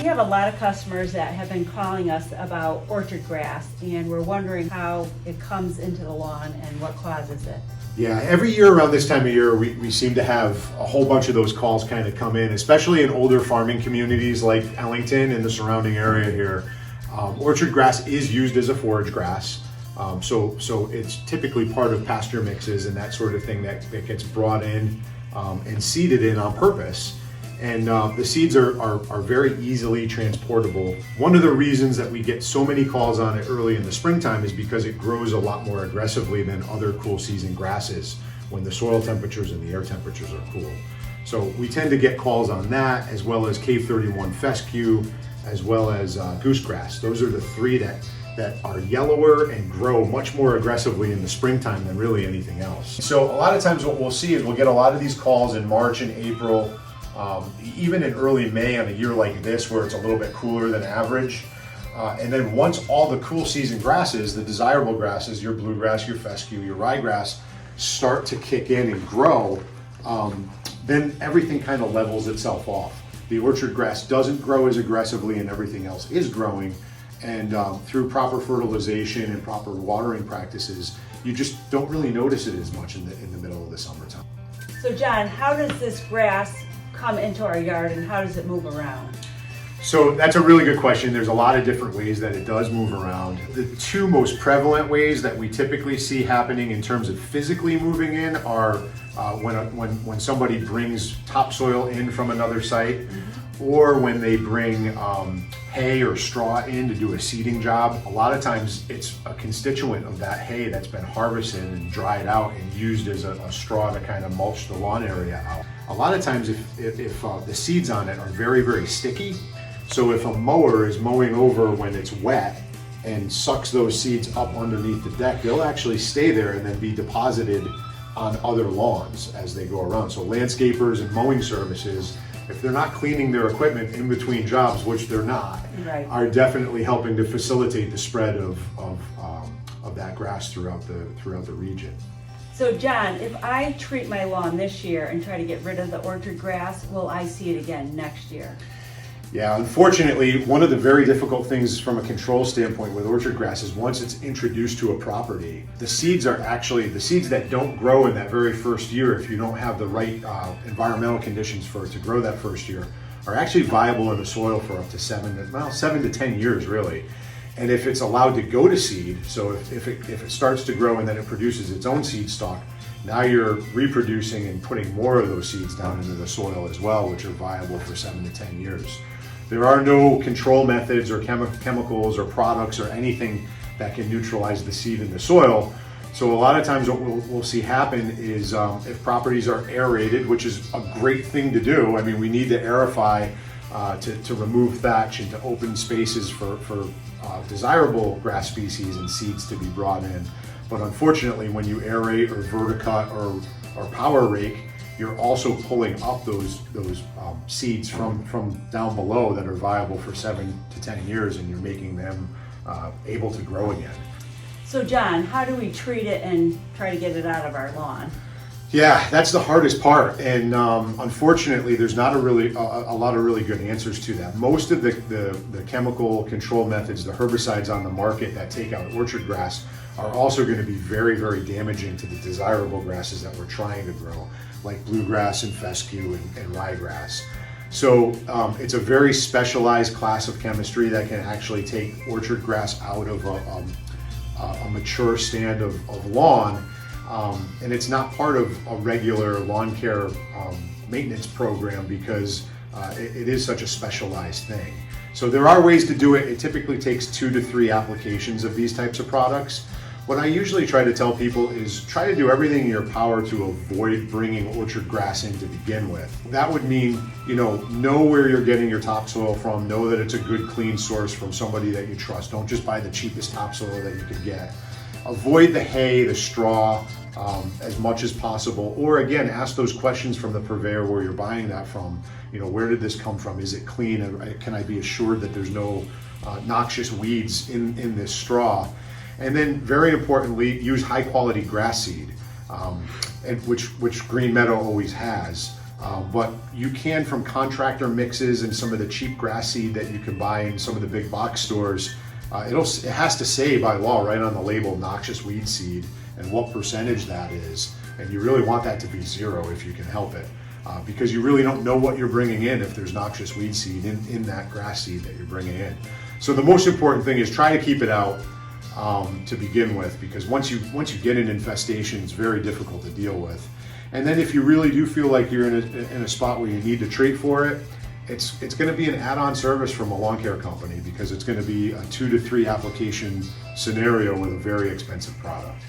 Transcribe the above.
We have a lot of customers that have been calling us about orchard grass, and we're wondering how it comes into the lawn and what causes it. Yeah, every year around this time of year, we seem to have a whole bunch of those calls kind of come in, especially in older farming communities like Ellington and the surrounding area here. Orchard grass is used as a forage grass, so it's typically part of pasture mixes and that sort of thing that gets brought in and seeded in on purpose. And the seeds are very easily transportable. One of the reasons that we get so many calls on it early in the springtime is because it grows a lot more aggressively than other cool season grasses when the soil temperatures and the air temperatures are cool. So we tend to get calls on that, as well as K31 fescue, as well as goosegrass. Those are the three that are yellower and grow much more aggressively in the springtime than really anything else. So a lot of times what we'll see is we'll get a lot of these calls in March and April, even in early May on a year like this where it's a little bit cooler than average. And then once all the cool season grasses, the desirable grasses, your bluegrass, your fescue, your ryegrass, start to kick in and grow, then everything kind of levels itself off. The orchard grass doesn't grow as aggressively and everything else is growing. And through proper fertilization and proper watering practices, you just don't really notice it as much in the middle of the summertime. So John, how does this grass come into our yard and how does it move around? So that's a really good question. There's a lot of different ways that it does move around. The two most prevalent ways that we typically see happening in terms of physically moving in are when somebody brings topsoil in from another site, or when they bring hay or straw in to do a seeding job. A lot of times it's a constituent of that hay that's been harvested and dried out and used as a straw to kind of mulch the lawn area out. A lot of times if the seeds on it are very, very sticky, so if a mower is mowing over when it's wet and sucks those seeds up underneath the deck, they'll actually stay there and then be deposited on other lawns as they go around. So landscapers and mowing services, if they're not cleaning their equipment in between jobs, which they're not, right, are definitely helping to facilitate the spread of that grass throughout the region. So John, if I treat my lawn this year and try to get rid of the orchard grass, will I see it again next year? Yeah, unfortunately, one of the very difficult things from a control standpoint with orchard grass is once it's introduced to a property, the seeds that don't grow in that very first year, if you don't have the right environmental conditions for it to grow that first year, are actually viable in the soil for up to 7 to 10 years really. And if it's allowed to go to seed, so if it starts to grow and then it produces its own seed stalk, now you're reproducing and putting more of those seeds down into the soil as well, which are viable for 7 to 10 years. There are no control methods or chemicals or products or anything that can neutralize the seed in the soil. So a lot of times what we'll see happen is if properties are aerated, which is a great thing to do. I mean, we need to aerify to remove thatch and to open spaces for desirable grass species and seeds to be brought in. But unfortunately, when you aerate or verticut or power rake, you're also pulling up those seeds from down below that are viable for 7 to 10 years, and you're making them able to grow again. So John, how do we treat it and try to get it out of our lawn? Yeah, that's the hardest part, and unfortunately, there's not a lot of really good answers to that. Most of the chemical control methods, the herbicides on the market that take out orchard grass, are also going to be very, very damaging to the desirable grasses that we're trying to grow, like bluegrass and fescue and ryegrass. So it's a very specialized class of chemistry that can actually take orchard grass out of a mature stand of lawn. And it's not part of a regular lawn care maintenance program because it is such a specialized thing. So there are ways to do it. It typically takes 2 to 3 applications of these types of products. What I usually try to tell people is try to do everything in your power to avoid bringing orchard grass in to begin with. That would mean, know where you're getting your topsoil from, know that it's a good, clean source from somebody that you trust. Don't just buy the cheapest topsoil that you could get. Avoid the hay, the straw, as much as possible, or again, ask those questions from the purveyor where you're buying that from. Where did this come from? Is it clean? Can I be assured that there's no noxious weeds in this straw? And then, very importantly, use high quality grass seed, and which Green Meadow always has. But you can, from contractor mixes and some of the cheap grass seed that you can buy in some of the big box stores, it has to say by law right on the label noxious weed seed and what percentage that is. And you really want that to be 0 if you can help it, because you really don't know what you're bringing in if there's noxious weed seed in that grass seed that you're bringing in. So the most important thing is try to keep it out to begin with, because once you get an infestation, it's very difficult to deal with. And then if you really do feel like you're in a spot where you need to treat for it, it's going to be an add-on service from a lawn care company, because it's going to be a 2 to 3 application scenario with a very expensive product.